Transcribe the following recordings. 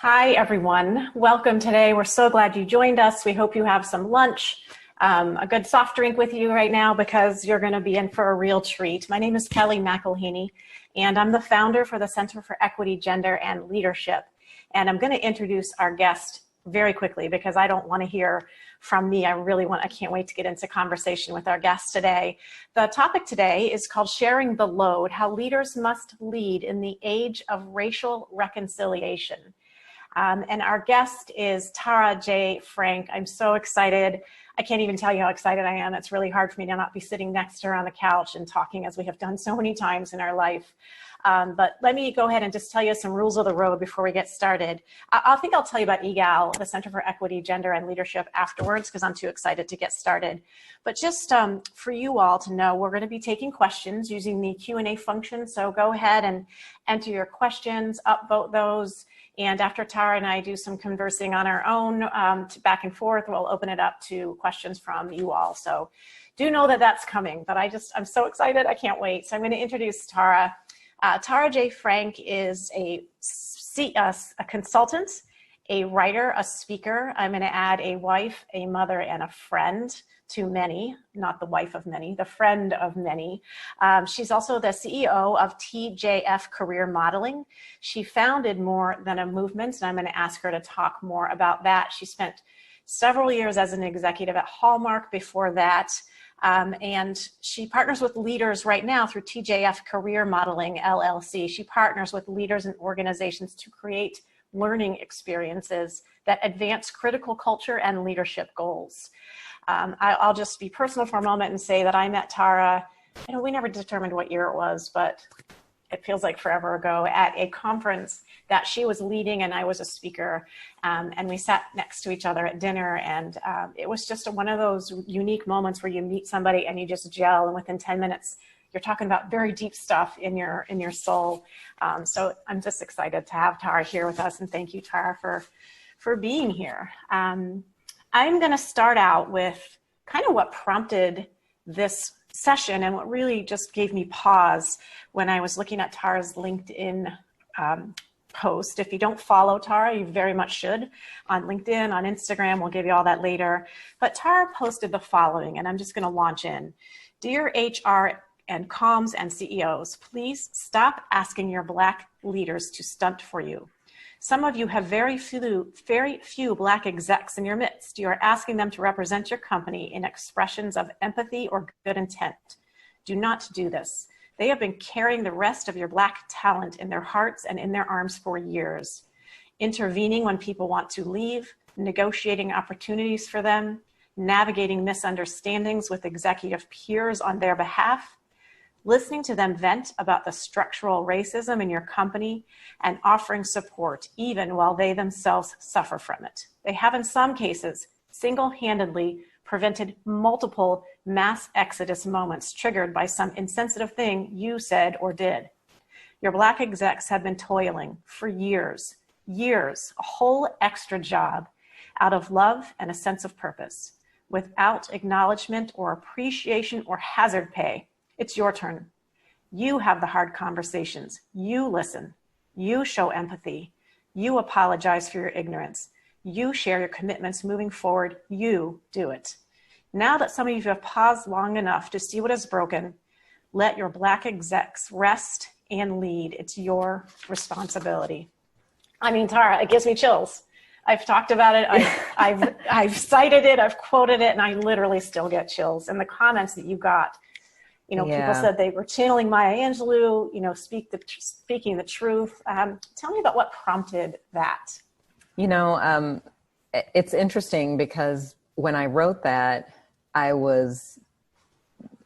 Hi, everyone. Welcome today. We're so glad you joined us. We hope you have some lunch, a good soft drink with you right now because you're going to be in for a real treat. My name is Kellie McElhaney, and I'm the founder for the Center for Equity, Gender, and Leadership. And I'm going to introduce our guest very quickly because I don't want to hear from me. I can't wait to get into conversation with our guest today. The topic today is called Sharing the Load, How Leaders Must Lead in the Age of Racial Reconciliation. And our guest is Jaye Frank. I'm so excited. I can't even tell you how excited I am. It's really hard for me to not be sitting next to her on the couch and talking as we have done so many times in our life. But let me go ahead and just tell you some rules of the road before we get started. I'll tell you about Egal, the Center for Equity, Gender, and Leadership afterwards because I'm too excited to get started. But just for you all to know, we're going to be taking questions using the Q&A function. So go ahead and enter your questions, upvote those. And after Tara and I do some conversing on our own back and forth, we'll open it up to questions from you all. So do know that that's coming, but I'm so excited. I can't wait. So I'm going to introduce Tara. Jaye Frank is a consultant, a writer, a speaker. I'm going to add a wife, a mother, and a friend to many, not the wife of many, the friend of many. She's also the CEO of TJF Career Modeling. She founded More Than a Movement, and I'm going to ask her to talk more about that. She spent several years as an executive at Hallmark before that. And she partners with leaders right now through TJF Career Modeling, LLC. She partners with leaders and organizations to create learning experiences that advance critical culture and leadership goals. I'll just be personal for a moment and say that I met Tara, we never determined what year it was, but it feels like forever ago, at a conference that she was leading and I was a speaker. And we sat next to each other at dinner, and it was just one of those unique moments where you meet somebody and you just gel, and within 10 minutes, you're talking about very deep stuff in your soul. So I'm just excited to have Tara here with us, and thank you, Tara, for being here. I'm going to start out with kind of what prompted this session and what really just gave me pause when I was looking at Tara's LinkedIn post. If you don't follow Tara, you very much should on LinkedIn, on Instagram. We'll give you all that later. But Tara posted the following, and I'm just going to launch in. Dear HR and comms and CEOs, please stop asking your Black leaders to stunt for you. Some of you have very few Black execs in your midst. You are asking them to represent your company in expressions of empathy or good intent. Do not do this. They have been carrying the rest of your Black talent in their hearts and in their arms for years. Intervening when people want to leave, negotiating opportunities for them, navigating misunderstandings with executive peers on their behalf, listening to them vent about the structural racism in your company, and offering support even while they themselves suffer from it. They have, in some cases, single-handedly prevented multiple mass exodus moments triggered by some insensitive thing you said or did. Your Black execs have been toiling for years, a whole extra job out of love and a sense of purpose, without acknowledgement or appreciation or hazard pay. It's your turn. You have the hard conversations. You listen. You show empathy. You apologize for your ignorance. You share your commitments moving forward. You do it. Now that some of you have paused long enough to see what is broken, let your Black execs rest and lead. It's your responsibility. I mean, Tara, it gives me chills. I've talked about it. I've cited it. I've quoted it, and I literally still get chills. And the comments that you got, people said they were channeling Maya Angelou, speaking the truth. Tell me about what prompted that. It's interesting because when I wrote that, I was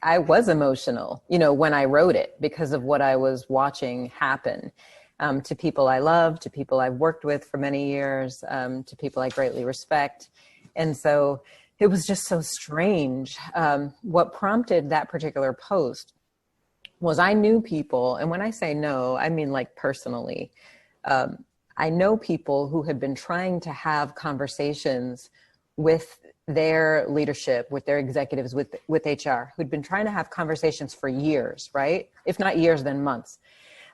emotional, when I wrote it because of what I was watching happen to people I love, to people I've worked with for many years, to people I greatly respect. And so it was just so strange. What prompted that particular post was I knew people, and when I say know, I mean like personally. I know people who had been trying to have conversations with their leadership, with their executives, with HR, who'd been trying to have conversations for years, right? If not years, then months,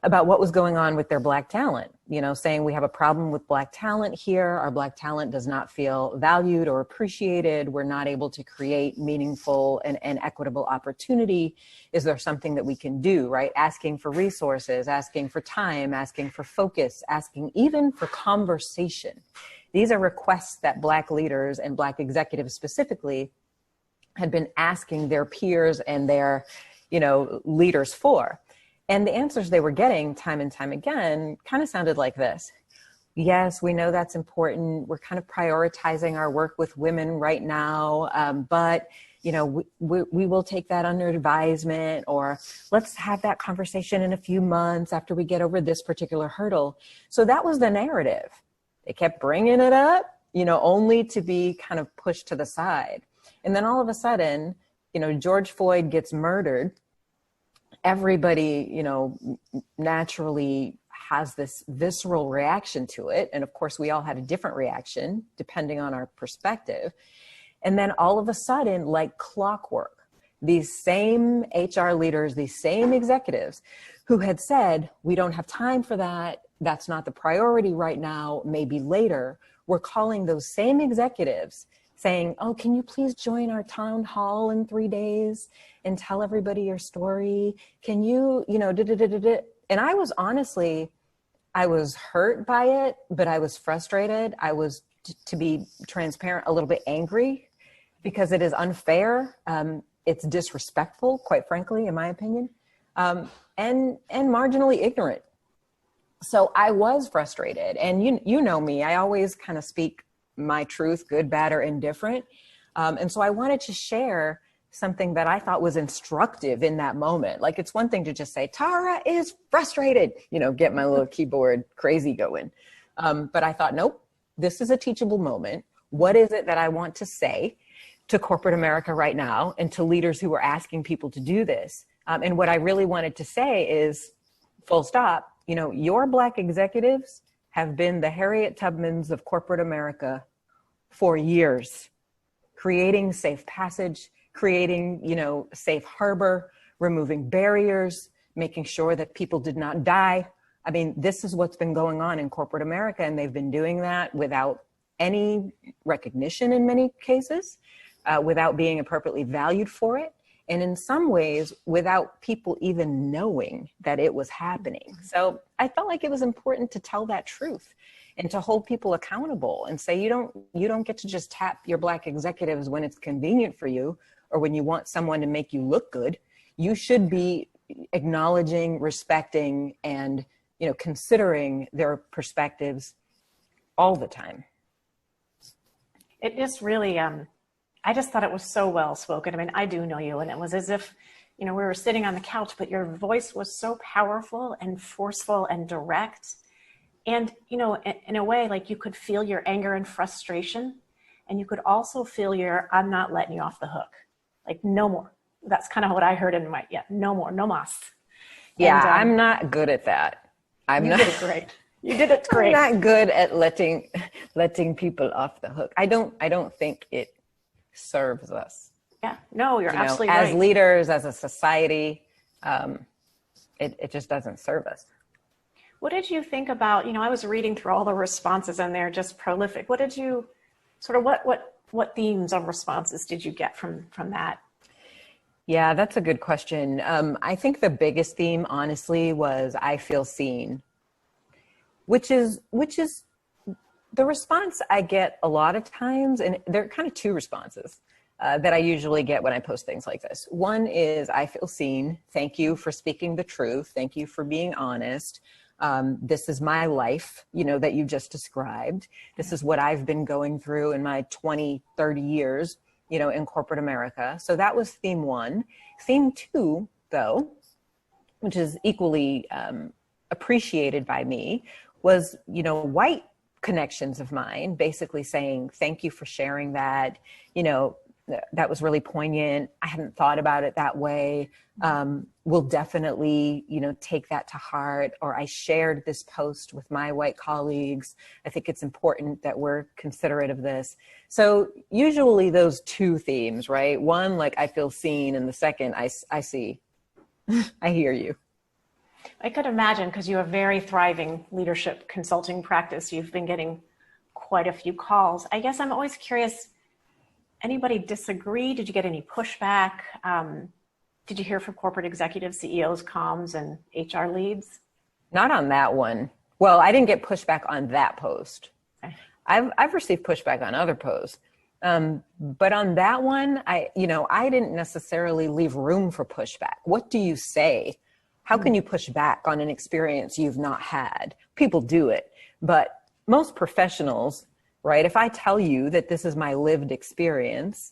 about what was going on with their Black talent, saying we have a problem with Black talent here. Our Black talent does not feel valued or appreciated. We're not able to create meaningful and equitable opportunity. Is there something that we can do, right? Asking for resources, asking for time, asking for focus, asking even for conversation. These are requests that Black leaders and Black executives specifically had been asking their peers and their, leaders for. And the answers they were getting time and time again kind of sounded like this. Yes, we know that's important. We're kind of prioritizing our work with women right now, but we will take that under advisement, or let's have that conversation in a few months after we get over this particular hurdle. So that was the narrative. They kept bringing it up, only to be kind of pushed to the side. And then all of a sudden, George Floyd gets murdered. Everybody, naturally has this visceral reaction to it. And of course, we all had a different reaction depending on our perspective. And then all of a sudden, like clockwork, these same HR leaders, these same executives who had said, we don't have time for that. That's not the priority right now, maybe later. We're calling those same executives saying, oh, can you please join our town hall in 3 days and tell everybody your story? Can you, And I was honestly, I was hurt by it, but I was frustrated. I was, to be transparent, a little bit angry because it is unfair. It's disrespectful, quite frankly, in my opinion, and marginally ignorant. So I was frustrated. And you know me, I always kind of speak my truth, good, bad, or indifferent. And so I wanted to share something that I thought was instructive in that moment. Like, it's one thing to just say, Tara is frustrated, get my little keyboard crazy going. But I thought, nope, this is a teachable moment. What is it that I want to say to corporate America right now and to leaders who are asking people to do this? And what I really wanted to say is, full stop, your Black executives have been the Harriet Tubmans of corporate America for years, creating safe passage, creating, safe harbor, removing barriers, making sure that people did not die. I mean, this is what's been going on in corporate America, and they've been doing that without any recognition in many cases, without being appropriately valued for it, and in some ways, without people even knowing that it was happening. So I felt like it was important to tell that truth and to hold people accountable and say, you don't get to just tap your Black executives when it's convenient for you or when you want someone to make you look good. You should be acknowledging, respecting, and considering their perspectives all the time. It just really, I just thought it was so well spoken. I mean, I do know you, and it was as if, we were sitting on the couch, but your voice was so powerful and forceful and direct. And, in a way, like, you could feel your anger and frustration, and you could also feel your, I'm not letting you off the hook. Like, no more. That's kind of what I heard in my, no more, no mas. Yeah, and, I'm not good at that. You did it great. You did it great. I'm not good at letting people off the hook. I don't think it serves us. Yeah, no, you're absolutely right. As leaders, as a society, it just doesn't serve us. What did you think about, I was reading through all the responses and they're just prolific. What did you what themes of responses did you get from that? Yeah, that's a good question. I think the biggest theme, honestly, was I feel seen, which is the response I get a lot of times. And there are kind of two responses that I usually get when I post things like this. One is, I feel seen. Thank you for speaking the truth. Thank you for being honest. This is my life, that you just described. This is what I've been going through in my 20, 30 years, in corporate America. So that was theme one. Theme two, though, which is equally appreciated by me, was, white connections of mine basically saying, thank you for sharing that. That was really poignant. I hadn't thought about it that way. We'll definitely, take that to heart. Or I shared this post with my white colleagues. I think it's important that we're considerate of this. So usually those two themes, right? One, like, I feel seen, and the second, I see, I hear you. I could imagine, because you have a very thriving leadership consulting practice. You've been getting quite a few calls. I guess I'm always curious, anybody disagree? Did you get any pushback? Did you hear from corporate executives, CEOs, comms, and HR leads? Not on that one. Well, I didn't get pushback on that post. Okay. I've received pushback on other posts. But on that one, I didn't necessarily leave room for pushback. What do you say? How can you push back on an experience you've not had? People do it, but most professionals, right? If I tell you that this is my lived experience,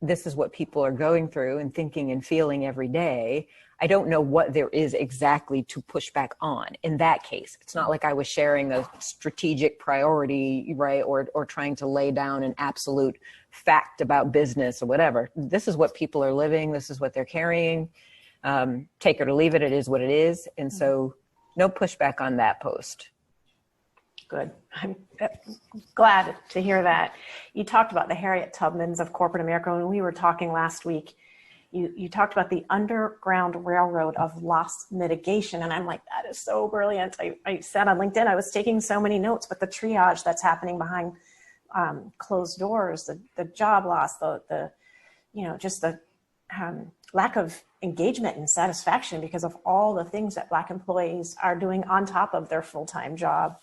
this is what people are going through and thinking and feeling every day, I don't know what there is exactly to push back on. In that case, it's not like I was sharing a strategic priority, right? Or trying to lay down an absolute fact about business or whatever. This is what people are living. This is what they're carrying. Take it or leave it. It is what it is. And so no pushback on that post. Good. I'm glad to hear that. You talked about the Harriet Tubmans of corporate America. When we were talking last week, you talked about the Underground Railroad of loss mitigation. And I'm like, that is so brilliant. I said on LinkedIn, I was taking so many notes, but the triage that's happening behind closed doors, the job loss, just the lack of engagement and satisfaction because of all the things that Black employees are doing on top of their full-time job.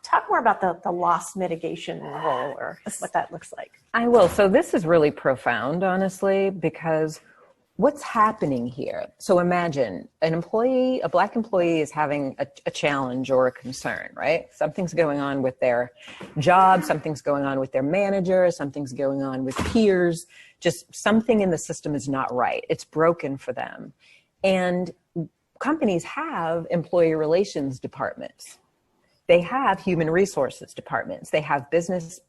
Talk more about the loss mitigation role, or what that looks like. I will. So this is really profound, honestly, because what's happening here? So imagine a Black employee is having a challenge or a concern, right? Something's going on with their job, something's going on with their manager, something's going on with peers, just something in the system is not right. It's broken for them. And companies have employee relations departments. They have human resources departments. They have business,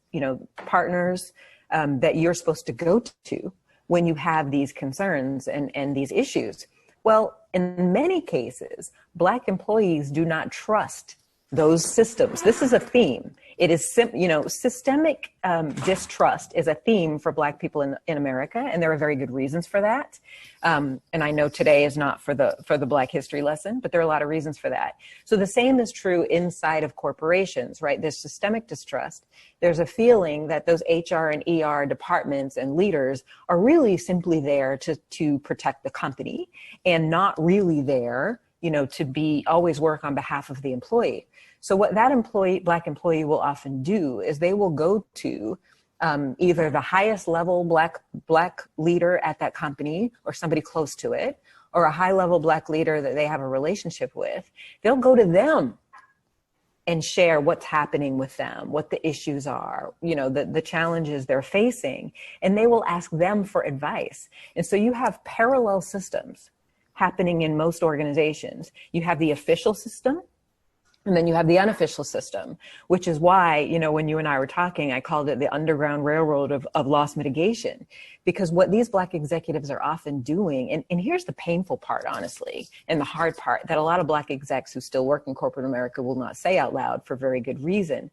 partners that you're supposed to go to when you have these concerns and these issues. Well, in many cases, Black employees do not trust those systems. This is a theme. It is, systemic distrust is a theme for Black people in America, and there are very good reasons for that. And I know today is not for the Black history lesson, but there are a lot of reasons for that. So the same is true inside of corporations, right? There's systemic distrust. There's a feeling that those HR and ER departments and leaders are really simply there to protect the company and not really there, to be always work on behalf of the employee. So what that Black employee will often do is they will go to either the highest level Black leader at that company or somebody close to it, or a high level Black leader that they have a relationship with. They'll go to them and share what's happening with them, what the issues are, the challenges they're facing, and they will ask them for advice. And so you have parallel systems happening in most organizations. You have the official system, and then you have the unofficial system, which is why, when you and I were talking, I called it the Underground Railroad of loss mitigation, because what these Black executives are often doing, and here's the painful part, honestly, and the hard part that a lot of Black execs who still work in corporate America will not say out loud for very good reason,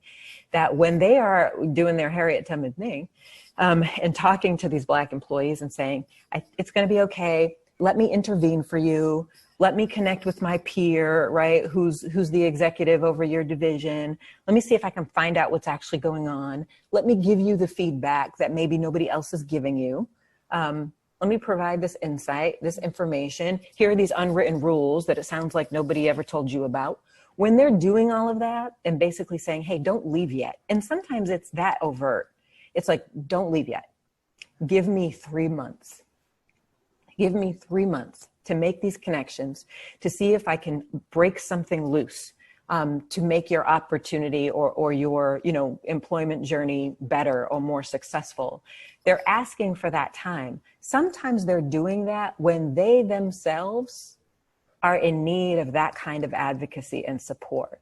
that when they are doing their Harriet Tubman thing and talking to these Black employees and saying, it's going to be okay, let me intervene for you. Let me connect with my peer, right? Who's the executive over your division. Let me see if I can find out what's actually going on. Let me give you the feedback that maybe nobody else is giving you. Let me provide this insight, this information. Here are these unwritten rules that it sounds like nobody ever told you about. When they're doing all of that and basically saying, hey, don't leave yet. And sometimes it's that overt. It's like, don't leave yet. Give me 3 months. Give me 3 months to make these connections, to see if I can break something loose, to make your opportunity or your, employment journey better or more successful. They're asking for that time. Sometimes they're doing that when they themselves are in need of that kind of advocacy and support.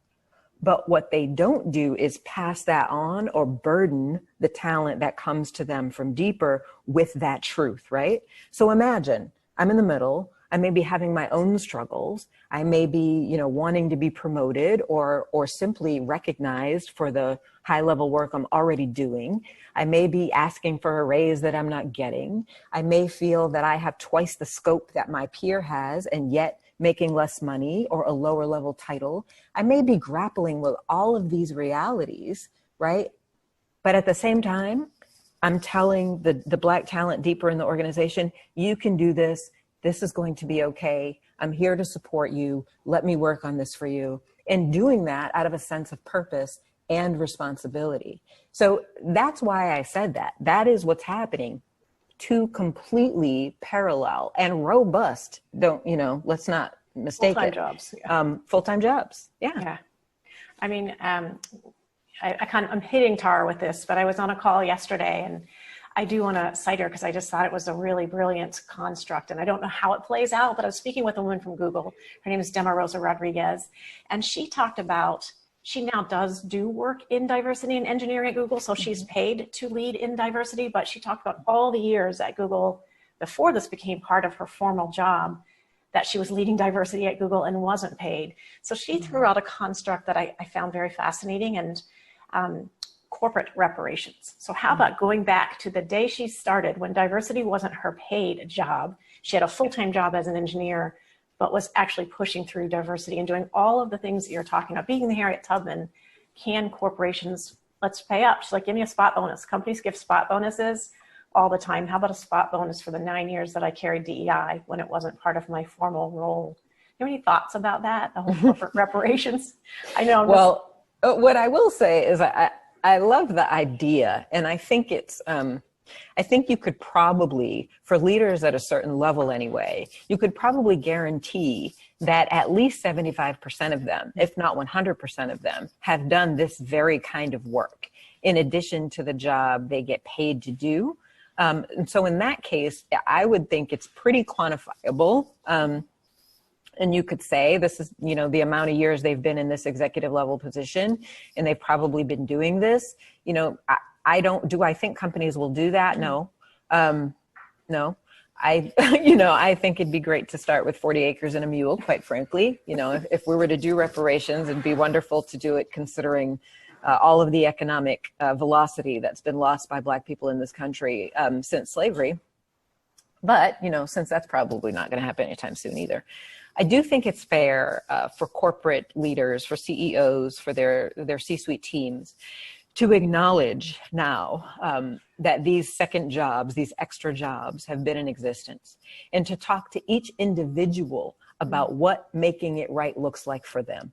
But what they don't do is pass that on or burden the talent that comes to them from deeper with that truth, right? So imagine I'm in the middle. I may be having my own struggles. I may be, wanting to be promoted or simply recognized for the high level work I'm already doing. I may be asking for a raise that I'm not getting. I may feel that I have twice the scope that my peer has, and yet making less money or a lower level title. I may be grappling with all of these realities, right? But at the same time, I'm telling the Black talent deeper in the organization, you can do this. This is going to be okay. I'm here to support you. Let me work on this for you. And doing that out of a sense of purpose and responsibility. So that's why I said that. That is what's happening. Two completely parallel and robust, let's not mistake full-time it. Jobs. Yeah. Full-time jobs. Yeah. Yeah. I mean, I'm hitting Tara with this, but I was on a call yesterday, and I do want to cite her because I just thought it was a really brilliant construct, and I don't know how it plays out, but I was speaking with a woman from Google. Her name is Dema Rosa Rodriguez, and she talked about, she now does do work in diversity and engineering at Google, so she's paid to lead in diversity, but she talked about all the years at Google before this became part of her formal job that she was leading diversity at Google and wasn't paid. So she threw out a construct that I found very fascinating, and corporate reparations. So how about going back to the day she started when diversity wasn't her paid job? She had a full-time job as an engineer, but was actually pushing through diversity and doing all of the things that you're talking about. Being the Harriet Tubman, can corporations, let's pay up. She's like, give me a spot bonus. Companies give spot bonuses all the time. How about a spot bonus for the 9 years that I carried DEI when it wasn't part of my formal role? You have any thoughts about that, the whole corporate reparations? I know. What I will say is I love the idea, and I think it's, I think you could probably, for leaders at a certain level anyway, you could probably guarantee that at least 75% of them, if not 100% of them, have done this very kind of work in addition to the job they get paid to do. And so in that case, I would think it's pretty quantifiable. And you could say this is, the amount of years they've been in this executive level position, and they've probably been doing this. I think companies will do that? No. No. I think it'd be great to start with 40 acres and a mule, quite frankly. If we were to do reparations, it'd be wonderful to do it considering all of the economic velocity that's been lost by Black people in this country since slavery. But, since that's probably not going to happen anytime soon either. I do think it's fair for corporate leaders, for CEOs, for their C-suite teams to acknowledge now that these second jobs, these extra jobs have been in existence, and to talk to each individual about what making it right looks like for them.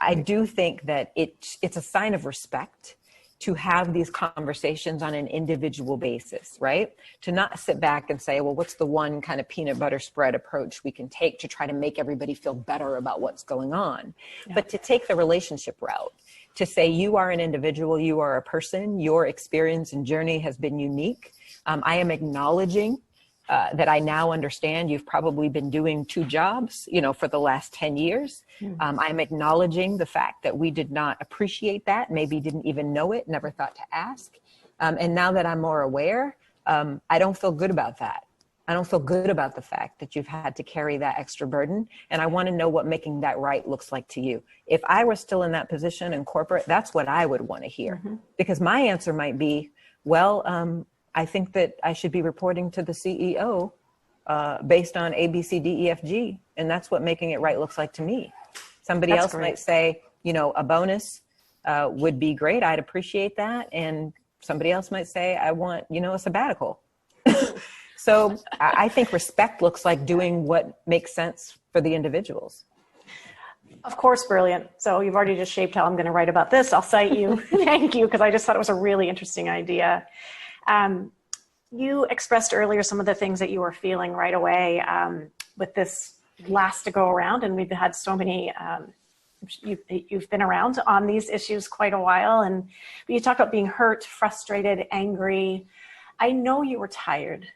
I do think that it's a sign of respect to have these conversations on an individual basis, right? To not sit back and say, well, what's the one kind of peanut butter spread approach we can take to try to make everybody feel better about what's going on, but to take the relationship route, to say you are an individual, you are a person, your experience and journey has been unique. I am acknowledging that I now understand you've probably been doing two jobs, for the last 10 years. I'm acknowledging the fact that we did not appreciate that, maybe didn't even know it, never thought to ask. And now that I'm more aware, I don't feel good about that. I don't feel good about the fact that you've had to carry that extra burden. And I want to know what making that right looks like to you. If I were still in that position in corporate, that's what I would want to hear. Because my answer might be, well, I think that I should be reporting to the CEO based on A, B, C, D, E, F, G. And that's what making it right looks like to me. Somebody else might say, a bonus would be great. I'd appreciate that. And somebody else might say, I want, a sabbatical. So I think respect looks like doing what makes sense for the individuals. Of course, brilliant. So you've already just shaped how I'm going to write about this. I'll cite you. Thank you, because I just thought it was a really interesting idea. You expressed earlier some of the things that you were feeling right away with this last to go around, and we've had so many, you've been around on these issues quite a while, and you talked about being hurt, frustrated, angry. I know you were tired,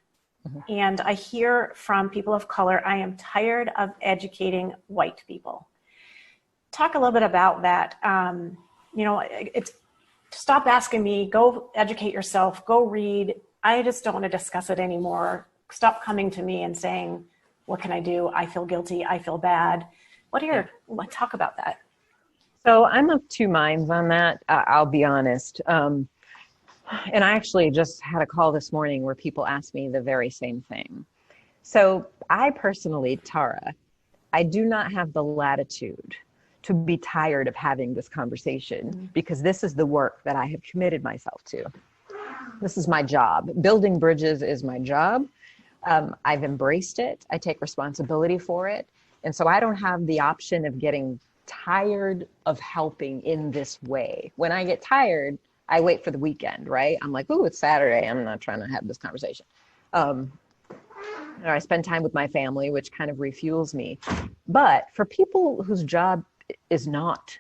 and I hear from people of color, I am tired of educating white people. Talk a little bit about that. Stop asking me, go educate yourself, go read. I just don't want to discuss it anymore. Stop coming to me and saying, what can I do? I feel guilty. I feel bad. Talk about that. So I'm of two minds on that. I'll be honest. And I actually just had a call this morning where people asked me the very same thing. So I personally, Tara, I do not have the latitude to be tired of having this conversation because this is the work that I have committed myself to. This is my job. Building bridges is my job. I've embraced it. I take responsibility for it. And so I don't have the option of getting tired of helping in this way. When I get tired, I wait for the weekend, right? I'm like, oh, it's Saturday. I'm not trying to have this conversation. Or I spend time with my family, which kind of refuels me. But for people whose job is not,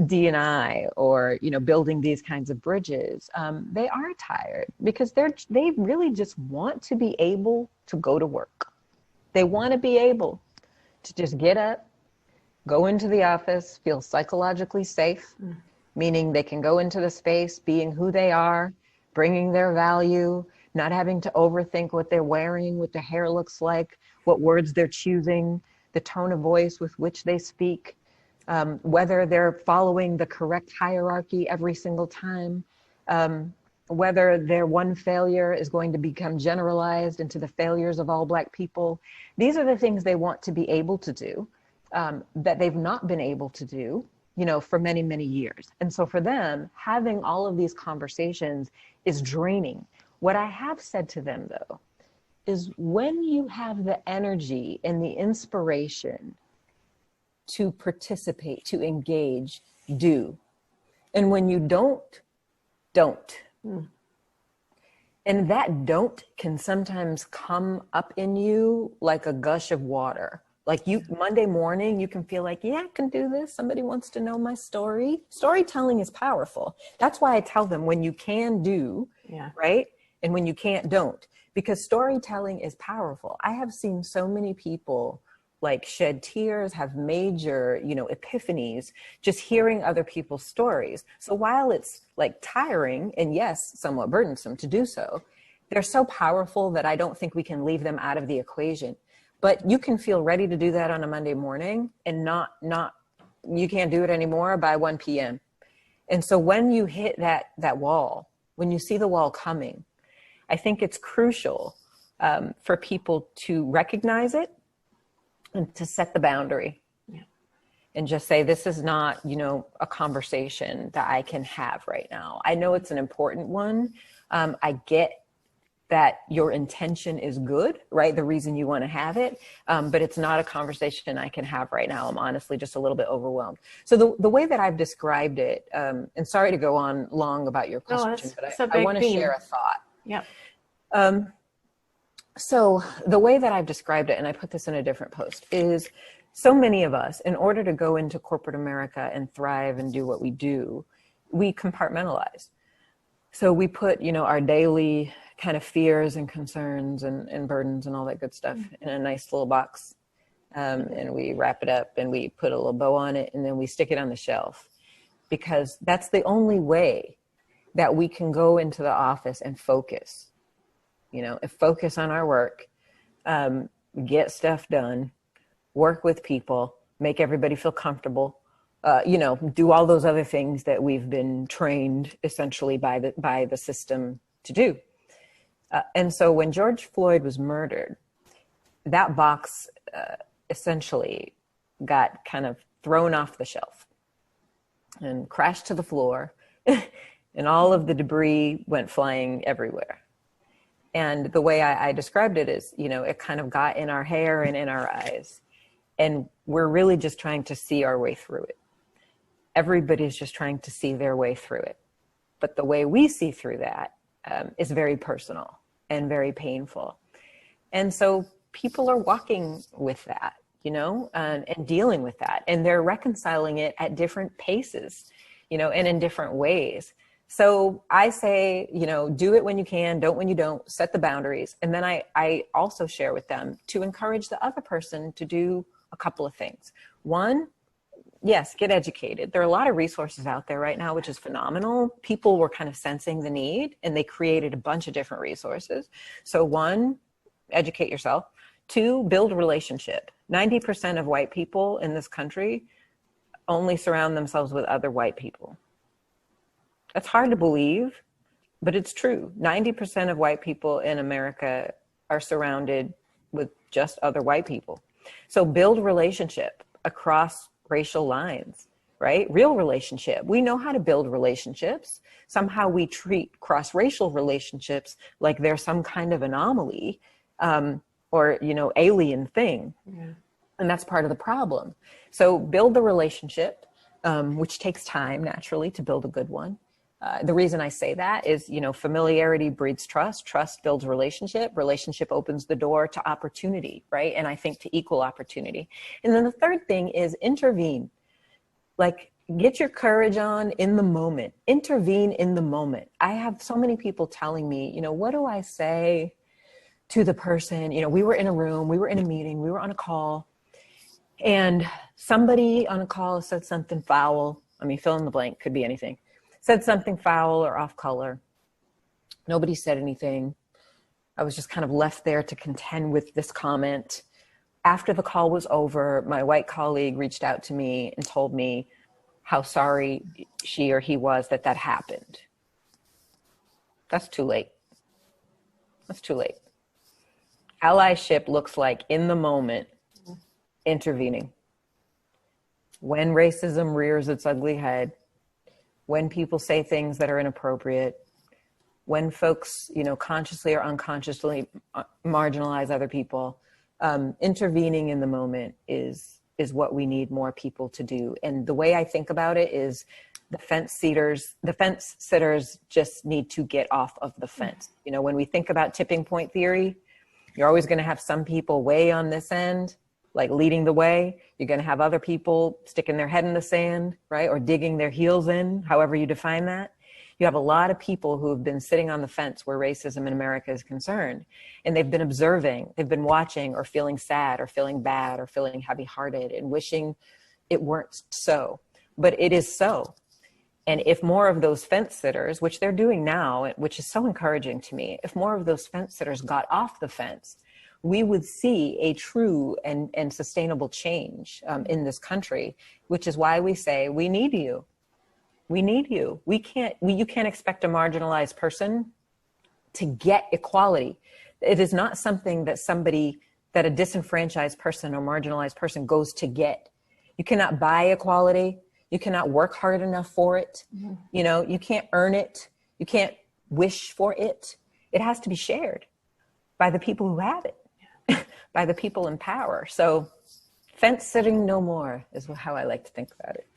D&I or, building these kinds of bridges, they are tired because they really just want to be able to go to work. They want to be able to just get up, go into the office, feel psychologically safe, meaning they can go into the space being who they are, bringing their value, not having to overthink what they're wearing, what their hair looks like, what words they're choosing, the tone of voice with which they speak, whether they're following the correct hierarchy every single time, whether their one failure is going to become generalized into the failures of all Black people. These are the things they want to be able to do that they've not been able to do, for many, many years. And so for them, having all of these conversations is draining. What I have said to them, though, is when you have the energy and the inspiration to participate, to engage, do. And when you don't. And that don't can sometimes come up in you like a gush of water. Like Monday morning, you can feel like, yeah, I can do this. Somebody wants to know my story. Storytelling is powerful. That's why I tell them when you can do, right? And when you can't, don't. Because storytelling is powerful. I have seen so many people like shed tears, have major, epiphanies, just hearing other people's stories. So while it's like tiring and yes, somewhat burdensome to do so, they're so powerful that I don't think we can leave them out of the equation. But you can feel ready to do that on a Monday morning and you can't do it anymore by 1 p.m. And so when you hit that wall, when you see the wall coming, I think it's crucial for people to recognize it and to set the boundary and just say, this is not, a conversation that I can have right now. I know it's an important one. I get that your intention is good, right? The reason you want to have it, but it's not a conversation I can have right now. I'm honestly just a little bit overwhelmed. So the way that I've described it, and sorry to go on long about your question, but I want to share a thought. Yeah. So the way that I've described it, and I put this in a different post, is so many of us, in order to go into corporate America and thrive and do what we do, we compartmentalize. So we put, our daily kind of fears and concerns and burdens and all that good stuff in a nice little box. And we wrap it up and we put a little bow on it and then we stick it on the shelf, because that's the only way that we can go into the office and focus. Focus on our work, get stuff done, work with people, make everybody feel comfortable, do all those other things that we've been trained essentially by the system to do. And so when George Floyd was murdered, that box essentially got kind of thrown off the shelf and crashed to the floor and all of the debris went flying everywhere. And the way I described it is, it kind of got in our hair and in our eyes. And we're really just trying to see our way through it. Everybody's just trying to see their way through it. But the way we see through that is very personal and very painful. And so people are walking with that, and dealing with that. And they're reconciling it at different paces, and in different ways. So I say, do it when you can, don't when you don't, set the boundaries. And then I also share with them to encourage the other person to do a couple of things. One, yes, get educated. There are a lot of resources out there right now, which is phenomenal. People were kind of sensing the need and they created a bunch of different resources. So one, educate yourself. Two, build a relationship. 90% of white people in this country only surround themselves with other white people. That's hard to believe, but it's true. 90% of white people in America are surrounded with just other white people. So build relationship across racial lines, right? Real relationship. We know how to build relationships. Somehow we treat cross-racial relationships like they're some kind of anomaly, or, alien thing. Yeah. And that's part of the problem. So build the relationship, which takes time naturally to build a good one. The reason I say that is, familiarity breeds trust. Trust builds relationship. Relationship opens the door to opportunity, right? And I think to equal opportunity. And then the third thing is intervene. Like, get your courage on in the moment. Intervene in the moment. I have so many people telling me, what do I say to the person? We were in a room, we were in a meeting, we were on a call, and somebody on a call said something foul. I mean, fill in the blank, could be anything. Said something foul or off color. Nobody said anything. I was just kind of left there to contend with this comment. After the call was over, my white colleague reached out to me and told me how sorry she or he was that happened. That's too late. That's too late. Allyship looks like, in the moment, intervening. When racism rears its ugly head, when people say things that are inappropriate, when folks, consciously or unconsciously marginalize other people, intervening in the moment is what we need more people to do. And the way I think about it is the fence sitters just need to get off of the fence. When we think about tipping point theory, you're always going to have some people way on this end, like leading the way. You're going to have other people sticking their head in the sand, right? Or digging their heels in, however you define that. You have a lot of people who have been sitting on the fence where racism in America is concerned. And they've been observing, they've been watching, or feeling sad or feeling bad or feeling heavy-hearted and wishing it weren't so. But it is so. And if more of those fence sitters, which they're doing now, which is so encouraging to me, if more of those fence sitters got off the fence, we would see a true and sustainable change in this country, which is why we say, we need you. We need you. You can't expect a marginalized person to get equality. It is not something that a disenfranchised person or marginalized person goes to get. You cannot buy equality. You cannot work hard enough for it. Mm-hmm. You can't earn it. You can't wish for it. It has to be shared by the people who have it, by the people in power. So fence sitting no more is how I like to think about it.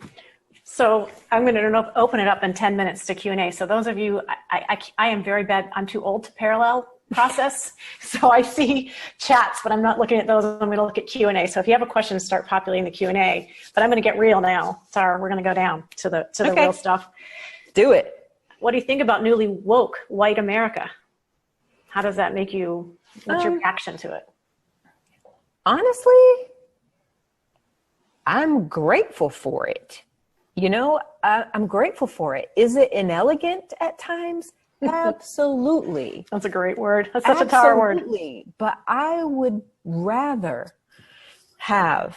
So I'm going to open it up in 10 minutes to Q&A. So those of you, I am very bad. I'm too old to parallel process. So I see chats, but I'm not looking at those. I'm going to look at Q&A. So if you have a question, start populating the Q&A. But I'm going to get real now. Tara, we're going to go down to the real stuff. Do it. What do you think about newly woke white America? How does that make you? What's your reaction to it? Honestly, I'm grateful for it. I'm grateful for it. Is it inelegant at times? Absolutely. That's a great word. That's such a Tara word. Absolutely. But I would rather have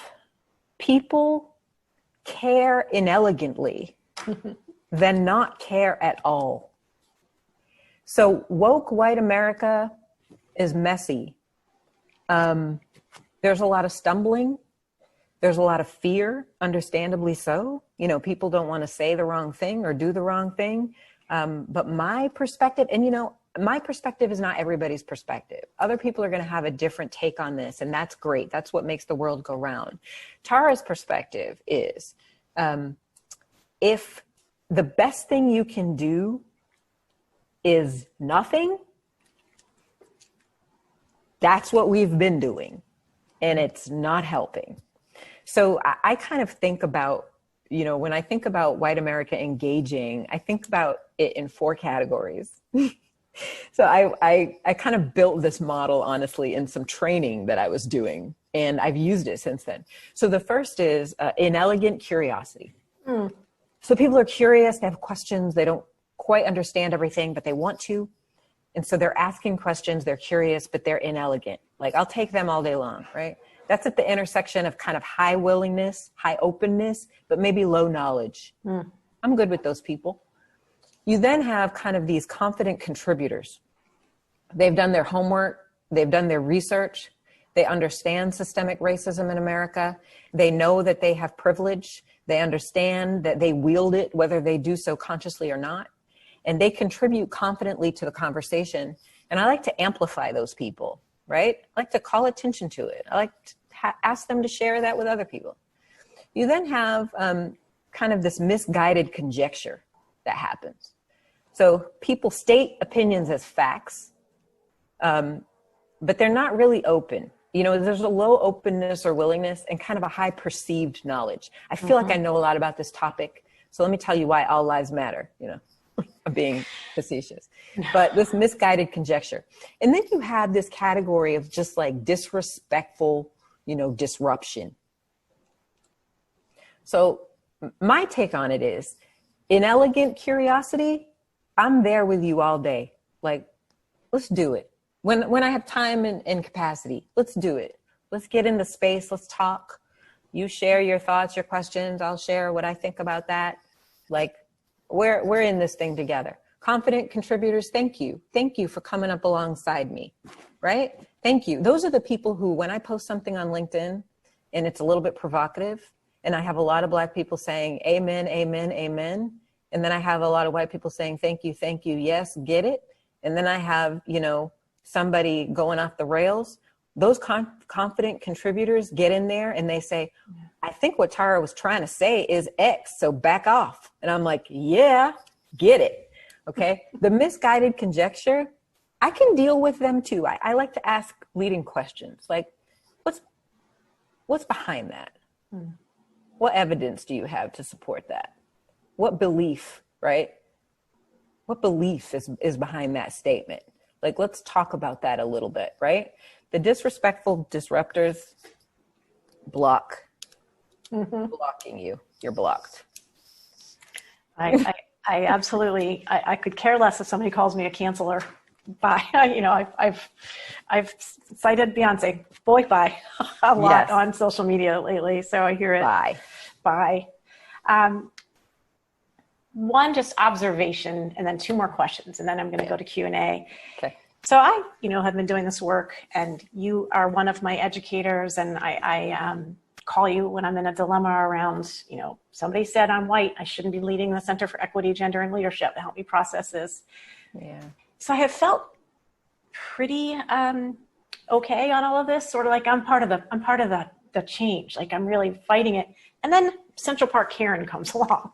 people care inelegantly than not care at all. So woke white America is messy. There's a lot of stumbling. There's a lot of fear, understandably so. People don't want to say the wrong thing or do the wrong thing. But my perspective, my perspective is not everybody's perspective. Other people are going to have a different take on this, and that's great. That's what makes the world go round. Tara's perspective is, if the best thing you can do is nothing, that's what we've been doing, and it's not helping. So I kind of think about, when I think about white America engaging, I think about it in 4 categories. So I kind of built this model, honestly, in some training that I was doing, and I've used it since then. So the first is inelegant curiosity. So people are curious, they have questions, they don't quite understand everything, but they want to. And so they're asking questions, they're curious, but they're inelegant. Like, I'll take them all day long, right? That's at the intersection of kind of high willingness, high openness, but maybe low knowledge. I'm good with those people. You then have kind of these confident contributors. They've done their homework. They've done their research. They understand systemic racism in America. They know that they have privilege. They understand that they wield it, whether they do so consciously or not. And they contribute confidently to the conversation. And I like to amplify those people, right? I like to call attention to it. I like to ask them to share that with other people. You then have kind of this misguided conjecture that happens. So people state opinions as facts, but they're not really open. You know, there's a low openness or willingness and kind of a high perceived knowledge. I feel like I know a lot about this topic. So let me tell you why all lives matter, you know. I'm being facetious, but this misguided conjecture. And then you have this category of just like disrespectful, you know, disruption. So my take on it is inelegant curiosity. I'm there with you all day. Like, let's do it. When I have time and capacity, let's do it. Let's get in the space. Let's talk. You share your thoughts, your questions. I'll share what I think about that. Like, we're in this thing together. Confident contributors, thank you. Thank you for coming up alongside me, right? Thank you. Those are the people who, when I post something on LinkedIn and it's a little bit provocative, and I have a lot of Black people saying, amen, amen, amen. And then I have a lot of white people saying, thank you, yes, get it. And then I have, you know, somebody going off the rails. Those confident contributors get in there and they say, I think what Tara was trying to say is X, so back off. And I'm like, yeah, get it. Okay. The misguided conjecture, I can deal with them too. I like to ask leading questions like, what's behind that? What evidence do you have to support that? What belief, right? What belief is behind that statement? Like, let's talk about that a little bit, right? The disrespectful disruptors blocking you. You're blocked. I absolutely, I could care less if somebody calls me a canceler. Bye. You know, I've cited Beyonce, boy, bye, a lot on social media lately. So I hear it. Bye. One just observation and then two more questions. And then I'm going to go to Q&A. Okay. So I, you know, have been doing this work and you are one of my educators and I call you when I'm in a dilemma around, you know, somebody said I'm white. I shouldn't be leading the Center for Equity, Gender, and Leadership to help me process this. Yeah. So I have felt pretty okay on all of this, sort of like I'm part of the change, like I'm really fighting it. And then Central Park Karen comes along.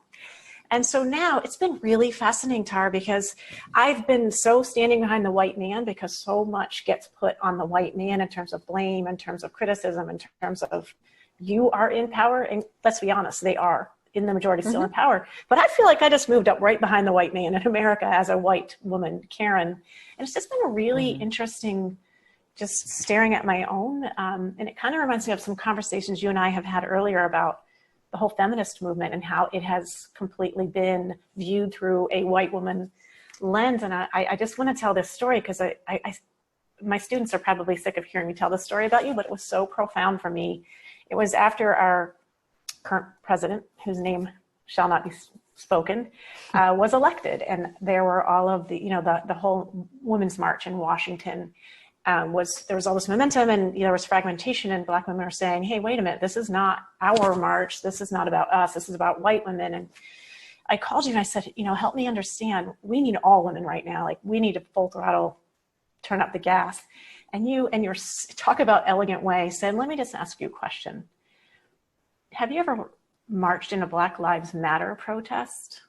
And so now it's been really fascinating, Tara, because I've been so standing behind the white man because so much gets put on the white man in terms of blame, in terms of criticism, in terms of you are in power. And let's be honest, they are in the majority still in power. But I feel like I just moved up right behind the white man in America as a white woman, Karen. And it's just been a really interesting, just staring at my own. And it kind of reminds me of some conversations you and I have had earlier about the whole feminist movement and how it has completely been viewed through a white woman lens. And I just want to tell this story because my students are probably sick of hearing me tell this story about you, but it was so profound for me. It was after our current president, whose name shall not be spoken, was elected. And there were all of the, you know, the whole Women's March in Washington. There was all this momentum and there was fragmentation and Black women were saying, hey, wait a minute, this is not our march. This is not about us. This is about white women. And I called you and I said, you know, help me understand. We need all women right now. Like we need to full throttle, turn up the gas. And your talk about elegant way said, let me just ask you a question. Have you ever marched in a Black Lives Matter protest?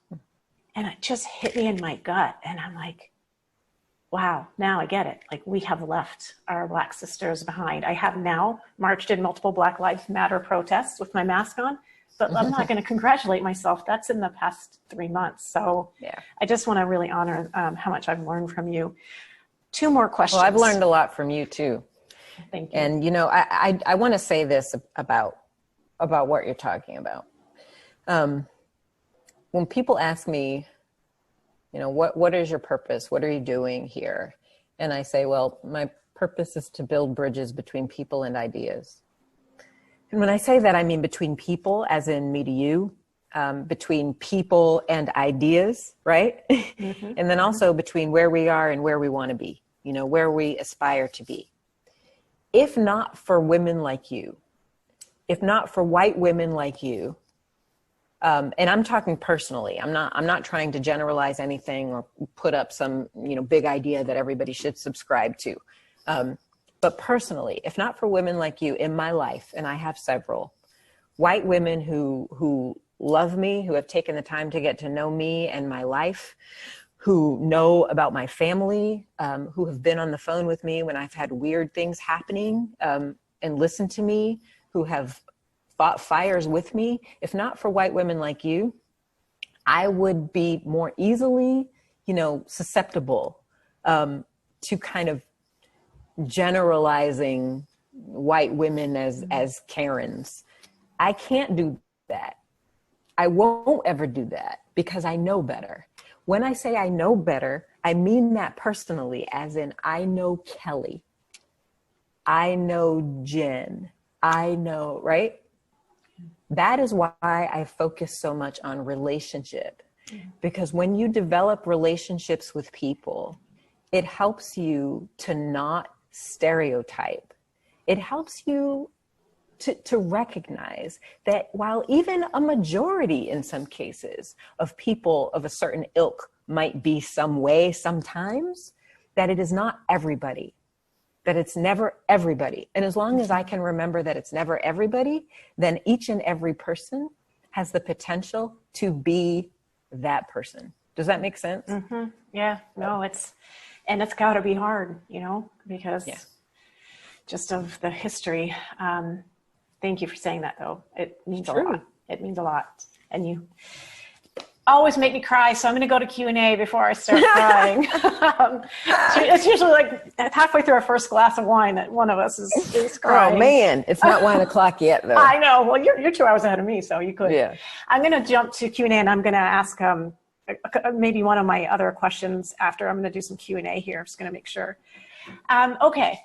And it just hit me in my gut. And I'm like, wow, now I get it. Like we have left our Black sisters behind. I have now marched in multiple Black Lives Matter protests with my mask on, but I'm not going to congratulate myself. That's in the past 3 months. So yeah. I just want to really honor how much I've learned from you. Two more questions. Well, I've learned a lot from you too. Thank you. And, you know, I want to say this about what you're talking about. When people ask me, you know, what is your purpose? What are you doing here? And I say, well, my purpose is to build bridges between people and ideas. And when I say that, I mean between people, as in me to you, between people and ideas, right? Mm-hmm. And then also between where we are and where we want to be, you know, where we aspire to be. if not for women like you, if not for white women like you, and I'm talking personally, I'm not trying to generalize anything or put up some, big idea that everybody should subscribe to. But personally, if not for women like you in my life, and I have several, white women who love me, who have taken the time to get to know me and my life, who know about my family, who have been on the phone with me when I've had weird things happening, and listened to me, who have fought fires with me. If not for white women like you, I would be more easily, susceptible to kind of generalizing white women as Karens. I can't do that. I won't ever do that because I know better. When I say I know better, I mean that personally, as in I know Kellie, I know Jen, I know, right? That is why I focus so much on relationship, because when you develop relationships with people, it helps you to not stereotype. It helps you to recognize that while even a majority in some cases of people of a certain ilk might be some way sometimes, that it is not everybody. That it's never everybody. And as long as I can remember that it's never everybody, then each and every person has the potential to be that person. Does that make sense? Mm-hmm. Yeah, no, it's gotta be hard, because just of the history. Thank you for saying that though. It means a lot. It means a lot. And you always make me cry, so I'm going to go to Q&A before I start crying. It's usually like halfway through our first glass of wine that one of us is crying. Oh man, it's not 1 o'clock yet though. I know. Well, you're 2 hours ahead of me, so you could. Yeah. I'm going to jump to Q&A, and I'm going to ask maybe one of my other questions after. I'm going to do some Q&A here. I'm just going to make sure. Okay.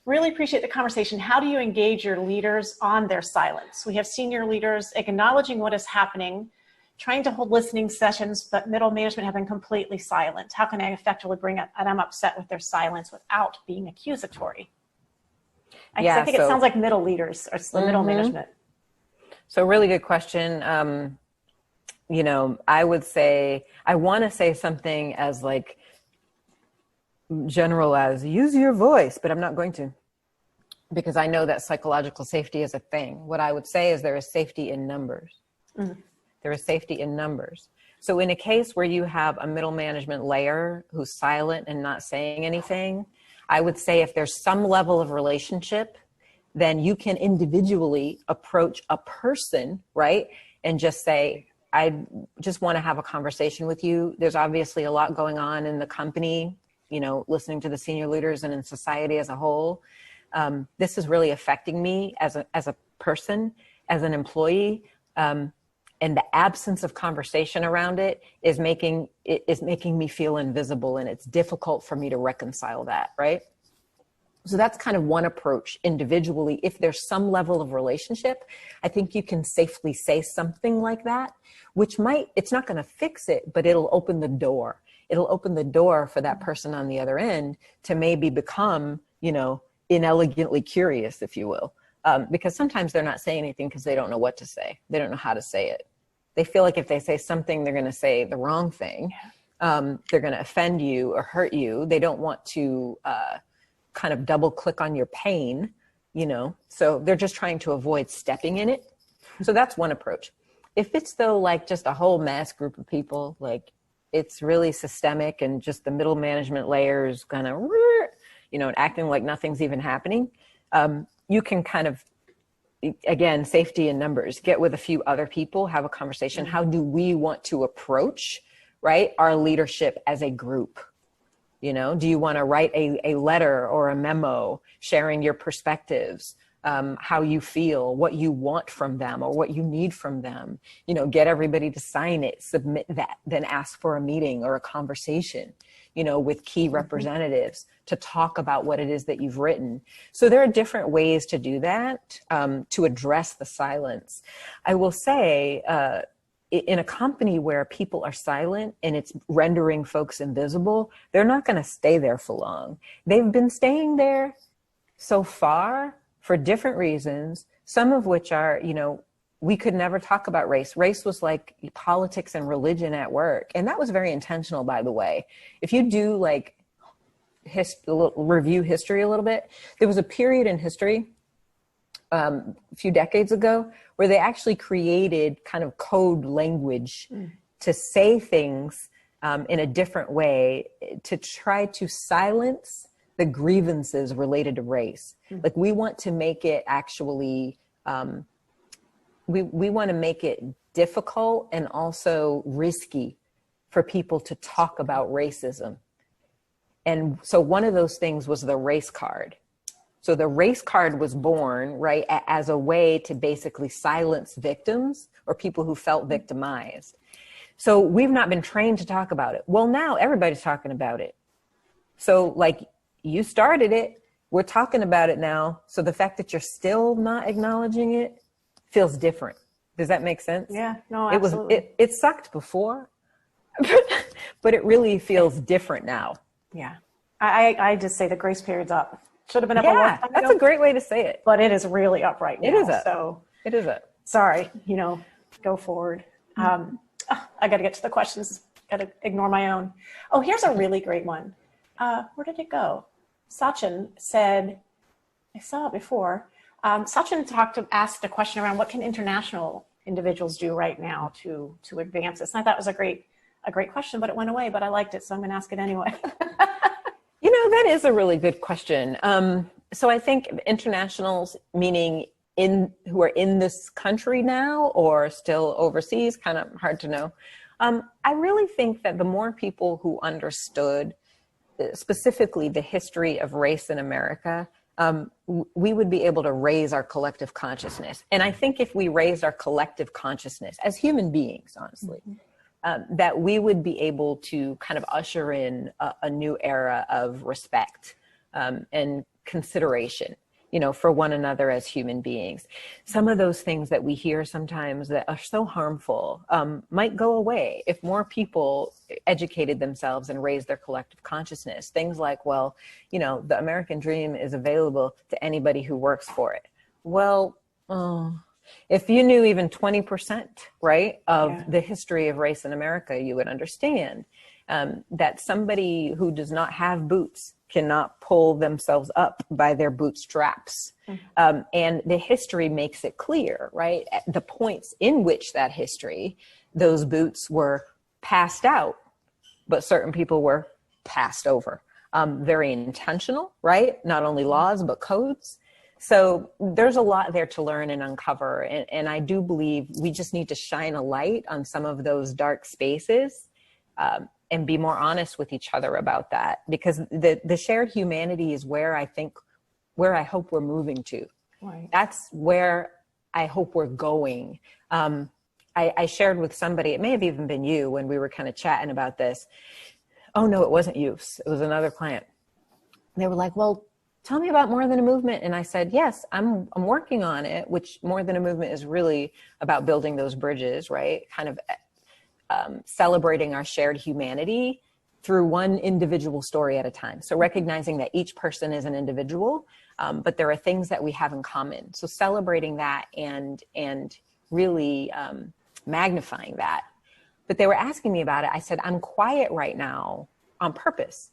Really appreciate the conversation. How do you engage your leaders on their silence? We have senior leaders acknowledging what is happening, trying to hold listening sessions, but middle management have been completely silent. How can I effectively bring up, and I'm upset with their silence without being accusatory? I think it sounds like middle leaders or the middle management. So really good question. I would say, I want to say something as like general as use your voice, but I'm not going to, because I know that psychological safety is a thing. What I would say is there is safety in numbers. Mm-hmm. There is safety in numbers. So in a case where you have a middle management layer who's silent and not saying anything, I would say if there's some level of relationship, then you can individually approach a person, right? And just say, I just want to have a conversation with you. There's obviously a lot going on in the company, listening to the senior leaders and in society as a whole. This is really affecting me as a person, as an employee. And the absence of conversation around it is making me feel invisible, and it's difficult for me to reconcile that, right? So that's kind of one approach individually. If there's some level of relationship, I think you can safely say something like that, which it's not going to fix it, but it'll open the door. It'll open the door for that person on the other end to maybe become, inelegantly curious, if you will. Because sometimes they're not saying anything because they don't know what to say. They don't know how to say it. They feel like if they say something, they're going to say the wrong thing. They're going to offend you or hurt you. They don't want to kind of double click on your pain, so they're just trying to avoid stepping in it. So that's one approach. If it's though like just a whole mass group of people, like it's really systemic and just the middle management layers kind of, and acting like nothing's even happening, you can kind of, again, safety in numbers, get with a few other people, have a conversation. How do we want to approach, right, our leadership as a group? Do you want to write a letter or a memo sharing your perspectives, how you feel, what you want from them or what you need from them? Get everybody to sign it, submit that, then ask for a meeting or a conversation, with key representatives to talk about what it is that you've written. So there are different ways to do that, to address the silence. I will say, in a company where people are silent and it's rendering folks invisible, they're not going to stay there for long. They've been staying there so far for different reasons, some of which are, you know, we could never talk about race. Race was like politics and religion at work. And that was very intentional, by the way. If you do like review history a little bit, there was a period in history a few decades ago where they actually created kind of code language to say things in a different way to try to silence the grievances related to race. Like we want to make it actually, we want to make it difficult and also risky for people to talk about racism. And so one of those things was the race card. So the race card was born, right, as a way to basically silence victims or people who felt victimized. So we've not been trained to talk about it. Well, now everybody's talking about it. So like you started it, we're talking about it now. So the fact that you're still not acknowledging it feels different. Does that make sense? Yeah, no, absolutely. It sucked before, but it really feels different now. Yeah. I just say the grace period's up. Should have been up a long time ago. That's a great way to say it. But it is really up right now. It is up. So it is up. Sorry, you know, go forward. I got to get to the questions. Got to ignore my own. Oh, here's a really great one. Where did it go? Sachin said, I saw it before. Sachin asked a question around what can international individuals do right now to advance this. And I thought it was a great question, but it went away, but I liked it. So I'm going to ask it anyway. You know, that is a really good question. So I think internationals, meaning who are in this country now or still overseas, kind of hard to know. I really think that the more people who understood specifically the history of race in America, we would be able to raise our collective consciousness. And I think if we raised our collective consciousness as human beings, honestly, that we would be able to kind of usher in a new era of respect and consideration, you know, for one another as human beings. Some of those things that we hear sometimes that are so harmful might go away if more people educated themselves and raised their collective consciousness. Things like, well, you know, the American dream is available to anybody who works for it. Well, if you knew even 20%, right, of the history of race in America, you would understand that somebody who does not have boots cannot pull themselves up by their bootstraps. And the history makes it clear, right? At the points in which that history, those boots were passed out, but certain people were passed over. Very intentional, right? Not only laws, but codes. So there's a lot there to learn and uncover. And I do believe we just need to shine a light on some of those dark spaces and be more honest with each other about that. Because the shared humanity is where I hope we're moving to. Right. That's where I hope we're going. I shared with somebody, it may have even been you when we were kind of chatting about this. Oh no, it wasn't you. It was another client. And they were like, well, tell me about More Than a Movement. And I said, yes, I'm working on it, which More Than a Movement is really about building those bridges, right? Kind of celebrating our shared humanity through one individual story at a time. So recognizing that each person is an individual, but there are things that we have in common. So celebrating that and really magnifying that. But they were asking me about it. I said, I'm quiet right now on purpose.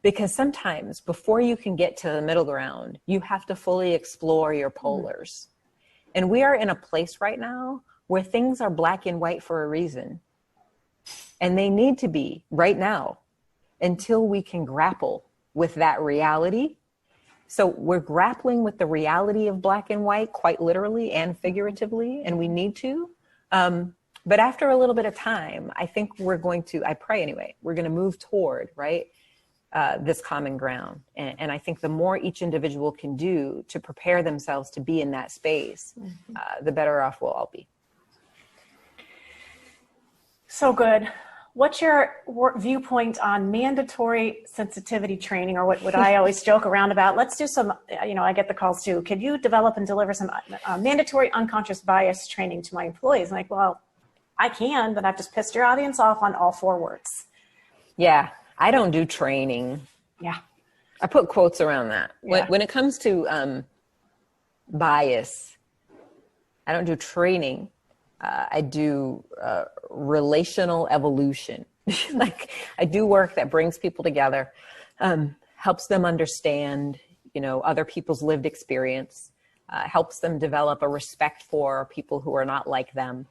Because sometimes before you can get to the middle ground, you have to fully explore your polars. And we are in a place right now where things are black and white for a reason. And they need to be right now until we can grapple with that reality. So we're grappling with the reality of black and white, quite literally and figuratively, and we need to. But after a little bit of time, I think I pray anyway, we're going to move toward, right? This common ground. And I think the more each individual can do to prepare themselves to be in that space, the better off we'll all be. So good. What's your viewpoint on mandatory sensitivity training, or what I always joke around about? Let's do some, I get the calls too. Could you develop and deliver some mandatory unconscious bias training to my employees? I'm like, well, I can, but I've just pissed your audience off on all 4 words. Yeah. I don't do training. Yeah. I put quotes around that. Yeah. When it comes to bias, I don't do training. I do relational evolution. Like I do work that brings people together, helps them understand, other people's lived experience, helps them develop a respect for people who are not like them,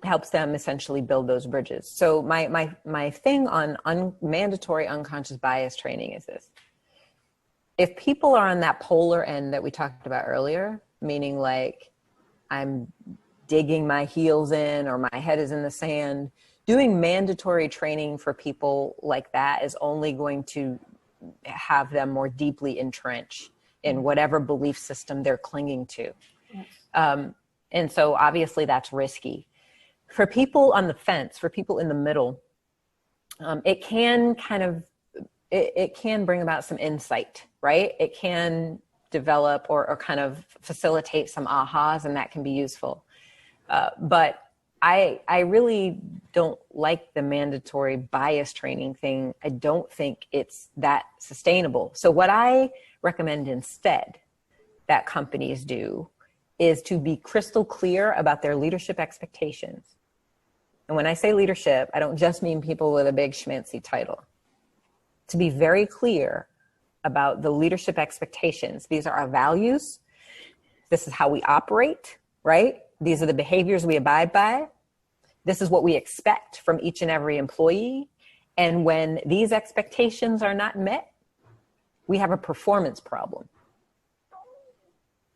helps them essentially build those bridges. So my thing on mandatory unconscious bias training is this. If people are on that polar end that we talked about earlier, meaning like I'm digging my heels in or my head is in the sand, doing mandatory training for people like that is only going to have them more deeply entrenched in whatever belief system they're clinging to. And so obviously that's risky. For people on the fence, for people in the middle, it can it can bring about some insight, right? It can develop or kind of facilitate some ahas, and that can be useful. But I really don't like the mandatory bias training thing. I don't think it's that sustainable. So what I recommend instead that companies do is to be crystal clear about their leadership expectations. And when I say leadership, I don't just mean people with a big schmancy title. To be very clear about the leadership expectations. These are our values. This is how we operate, right? These are the behaviors we abide by. This is what we expect from each and every employee. And when these expectations are not met, we have a performance problem.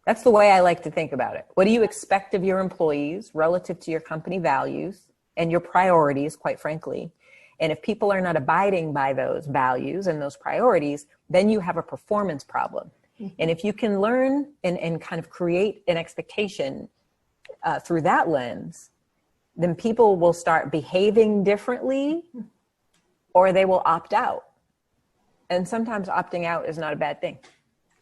That's the way I like to think about it. What do you expect of your employees relative to your company values and your priorities, quite frankly? And if people are not abiding by those values and those priorities, then you have a performance problem. Mm-hmm. And if you can learn and kind of create an expectation through that lens, then people will start behaving differently or they will opt out. And sometimes opting out is not a bad thing.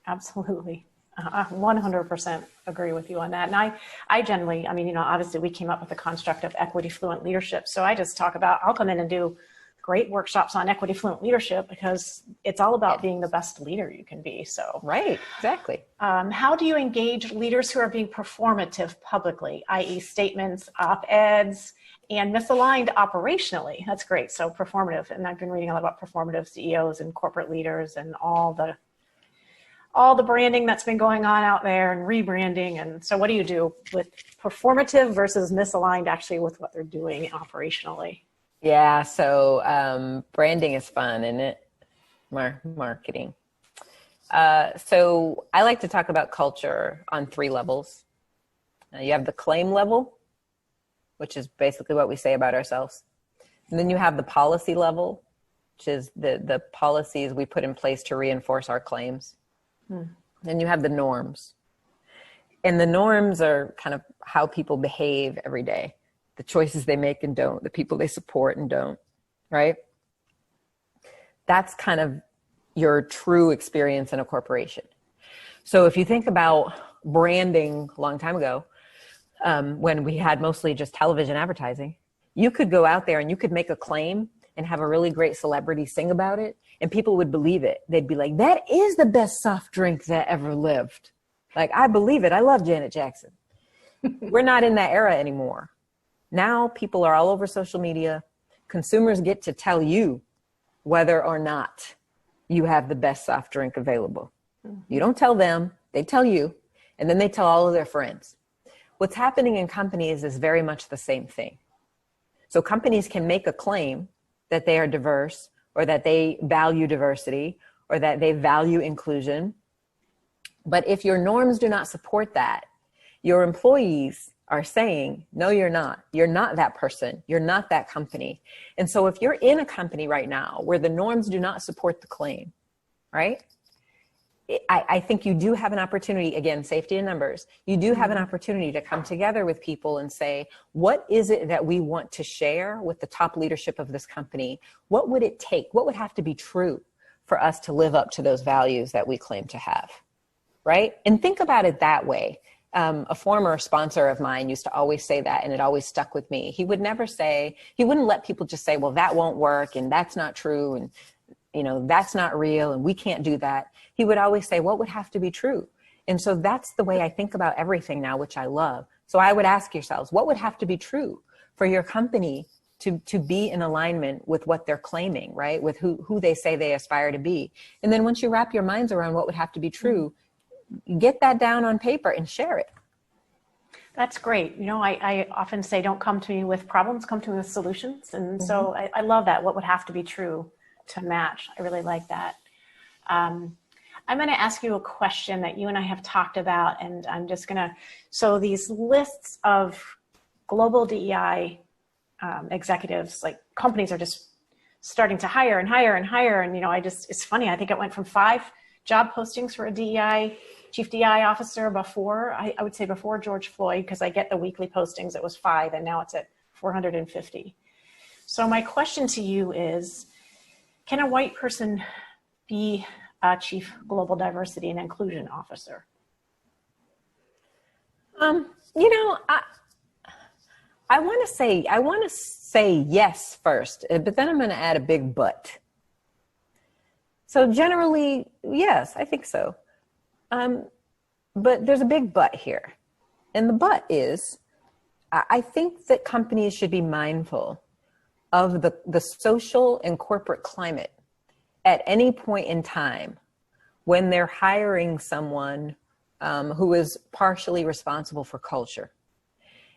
Absolutely. 100% agree with you on that. And I generally, obviously we came up with the construct of equity fluent leadership. So I just talk about, I'll come in and do great workshops on equity fluent leadership because it's all about being the best leader you can be. So, right, exactly. How do you engage leaders who are being performative publicly, i.e. statements, op-eds, and misaligned operationally? That's great. So performative. And I've been reading a lot about performative CEOs and corporate leaders and all the branding that's been going on out there and rebranding. And so what do you do with performative versus misaligned actually with what they're doing operationally? Yeah. So branding is fun, isn't it? Marketing. So I like to talk about culture on 3 levels. You have the claim level, which is basically what we say about ourselves. And then you have the policy level, which is the policies we put in place to reinforce our claims. Then you have the norms. And the norms are kind of how people behave every day, the choices they make and don't, the people they support and don't, right? That's kind of your true experience in a corporation. So if you think about branding a long time ago, when we had mostly just television advertising, you could go out there and you could make a claim and have a really great celebrity sing about it, and people would believe it. They'd be like, that is the best soft drink that ever lived. Like, I believe it. I love Janet Jackson. We're not in that era anymore. Now people are all over social media. Consumers get to tell you whether or not you have the best soft drink available. You don't tell them, they tell you, and then they tell all of their friends. What's happening in companies is very much the same thing. So companies can make a claim that they are diverse, or that they value diversity, or that they value inclusion. But if your norms do not support that, your employees are saying, no, you're not. You're not that person. You're not that company. And so if you're in a company right now where the norms do not support the claim, right? I think you do have an opportunity, again, safety in numbers, you do have an opportunity to come together with people and say, what is it that we want to share with the top leadership of this company? What would it take? What would have to be true for us to live up to those values that we claim to have, right? And think about it that way. A former sponsor of mine used to always say that, and it always stuck with me. He would never say, he wouldn't let people just say, well, that won't work, and that's not true, and that's not real and we can't do that, he would always say, what would have to be true? And so that's the way I think about everything now, which I love. So I would ask yourselves, what would have to be true for your company to be in alignment with what they're claiming, right? With who they say they aspire to be. And then once you wrap your minds around what would have to be true, get that down on paper and share it. That's great. I often say, don't come to me with problems, come to me with solutions. And so I love that. What would have to be true to match? I really like that. I'm going to ask you a question that you and I have talked about, and I'm just going to, so these lists of global DEI executives, like companies are just starting to hire and hire and hire. And, it's funny. I think it went from 5 job postings for a chief DEI officer before, I would say before George Floyd, because I get the weekly postings, it was 5, and now it's at 450. So my question to you is, can a white person be a chief global diversity and inclusion officer? I want to say yes first, but then I'm going to add a big but. So generally, yes, I think so. But there's a big but here. And the but is, I think that companies should be mindful of the social and corporate climate at any point in time when they're hiring someone who is partially responsible for culture.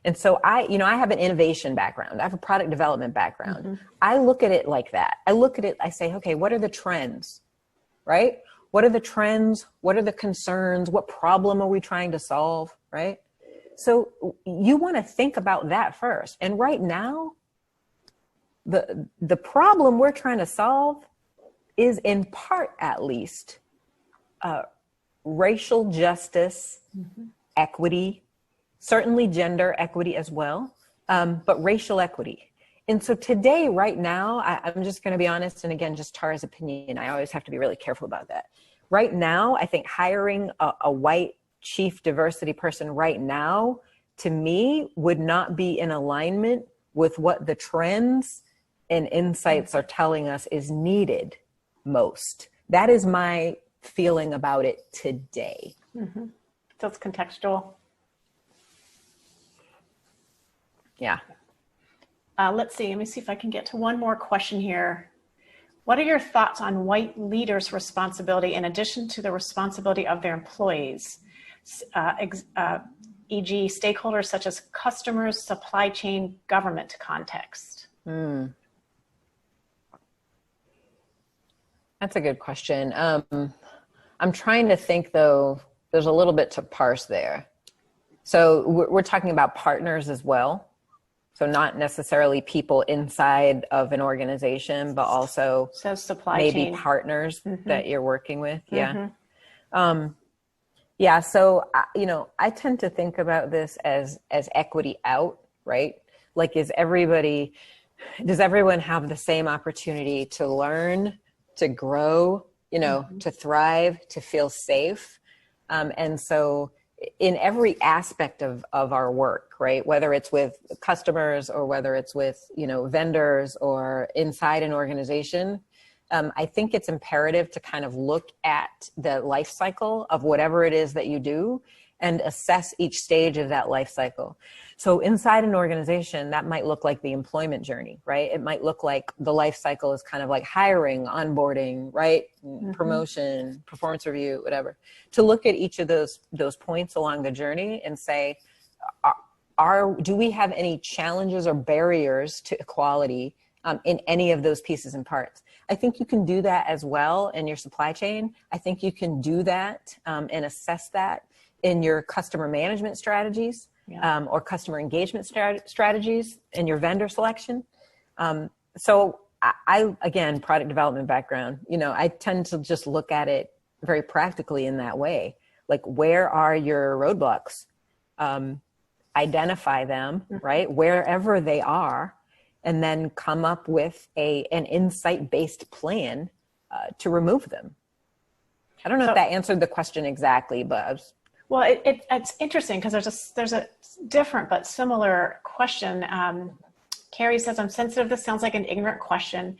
And so I have an innovation background. I have a product development background. Mm-hmm. I look at it like that. I say, okay, what are the trends, right? What are the trends? What are the concerns? What problem are we trying to solve, right? So you want to think about that first. And right now, the problem we're trying to solve is, in part at least, racial justice, equity, certainly gender equity as well, but racial equity. And so today, right now, I'm just going to be honest, and again, just Tara's opinion, I always have to be really careful about that. Right now, I think hiring a white chief diversity person right now, to me, would not be in alignment with what the trends and insights are telling us is needed most. That is my feeling about it today. Mm-hmm. So it's contextual. Yeah. Let's see. Let me see if I can get to one more question here. What are your thoughts on white leaders' responsibility in addition to the responsibility of their employees, e.g. stakeholders such as customers, supply chain, government context? That's a good question. I'm trying to think, though, there's a little bit to parse there. So we're talking about partners as well. So not necessarily people inside of an organization, but also maybe chain partners that you're working with. Yeah. Yeah. So, I tend to think about this as equity out, right? Like, does everyone have the same opportunity to learn, to grow, to thrive, to feel safe? And so in every aspect of our work, right? Whether it's with customers or whether it's with, vendors or inside an organization, I think it's imperative to kind of look at the life cycle of whatever it is that you do and assess each stage of that life cycle. So inside an organization, that might look like the employment journey, right? It might look like the life cycle is kind of like hiring, onboarding, right? Promotion, performance review, whatever. To look at each of those points along the journey and say, do we have any challenges or barriers to equality in any of those pieces and parts? I think you can do that as well in your supply chain. I think you can do that and assess that in your customer management strategies. Or customer engagement strategies in your vendor selection. So I, again, product development background, I tend to just look at it very practically in that way. Like, where are your roadblocks? Identify them, right? Wherever they are, and then come up with an insight-based plan to remove them. I don't know if that answered the question exactly, but well, it's interesting because there's a different but similar question. Carrie says, I'm sensitive. This sounds like an ignorant question.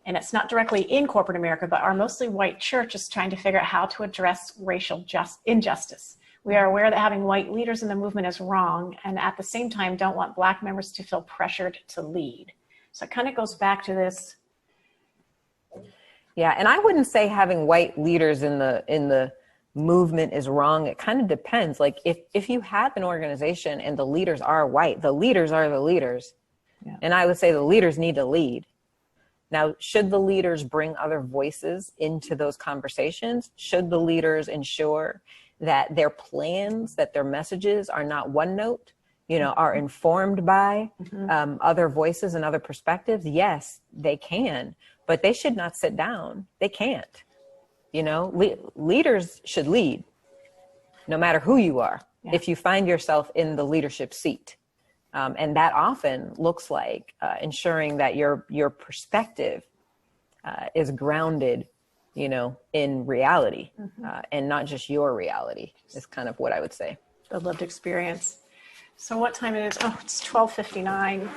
and it's not directly in corporate America, but our mostly white church is trying to figure out how to address racial injustice. We are aware that having white leaders in the movement is wrong, and at the same time don't want Black members to feel pressured to lead. So it kind of goes back to this. Yeah, and I wouldn't say having white leaders in the movement is wrong. It kind of depends. Like if you have an organization and the leaders are white, the leaders are the leaders. Yeah. And I would say the leaders need to lead. Now, should the leaders bring other voices into those conversations? Should the leaders ensure that their plans, that their messages are not one note, are informed by other voices and other perspectives? Yes, they can, but they should not sit down. They can't. Leaders should lead, no matter who you are, if you find yourself in the leadership seat. And that often looks like ensuring that your perspective is grounded, in reality, and not just your reality is kind of what I would say. The lived experience. So what time it is? Oh, it's 12:59.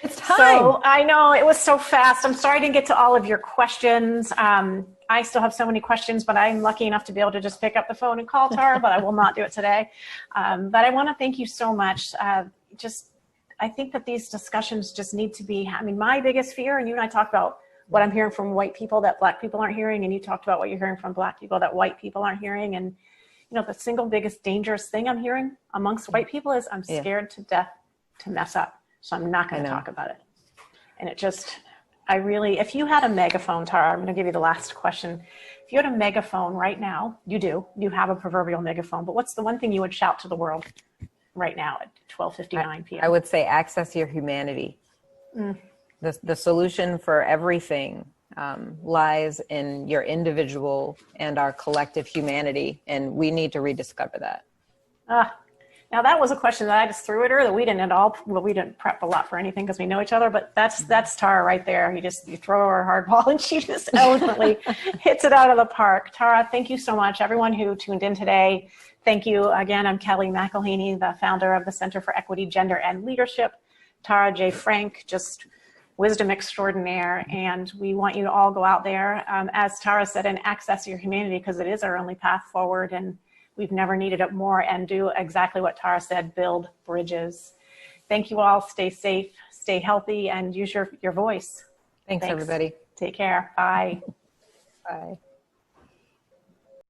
It's time. So I know it was so fast. I'm sorry I didn't get to all of your questions. I still have so many questions, but I'm lucky enough to be able to just pick up the phone and call Tara, but I will not do it today. But I want to thank you so much. I think that these discussions just need to be, my biggest fear, and you and I talked about what I'm hearing from white people that Black people aren't hearing, and you talked about what you're hearing from Black people that white people aren't hearing. And, the single biggest dangerous thing I'm hearing amongst white people is I'm scared to death to mess up. So I'm not going to talk about it. And if you had a megaphone, Tara, I'm going to give you the last question. If you had a megaphone right now, you have a proverbial megaphone, but what's the one thing you would shout to the world right now at 12:59 p.m.? I would say access your humanity. The solution for everything lies in your individual and our collective humanity, and we need to rediscover that. Now that was a question that I just threw at her that we didn't prep a lot for anything because we know each other, but that's Tara right there. You throw her a hard ball and she just eloquently hits it out of the park. Tara, thank you so much. Everyone who tuned in today, thank you again. I'm Kellie McElhaney, the founder of the Center for Equity, Gender, and Leadership. Tara Jaye Frank, just wisdom extraordinaire. And we want you to all go out there, as Tara said, and access your humanity, because it is our only path forward. And we've never needed it more, and do exactly what Tara said, build bridges. Thank you all. Stay safe, stay healthy, and use your voice. Thanks, everybody. Take care. Bye. Bye.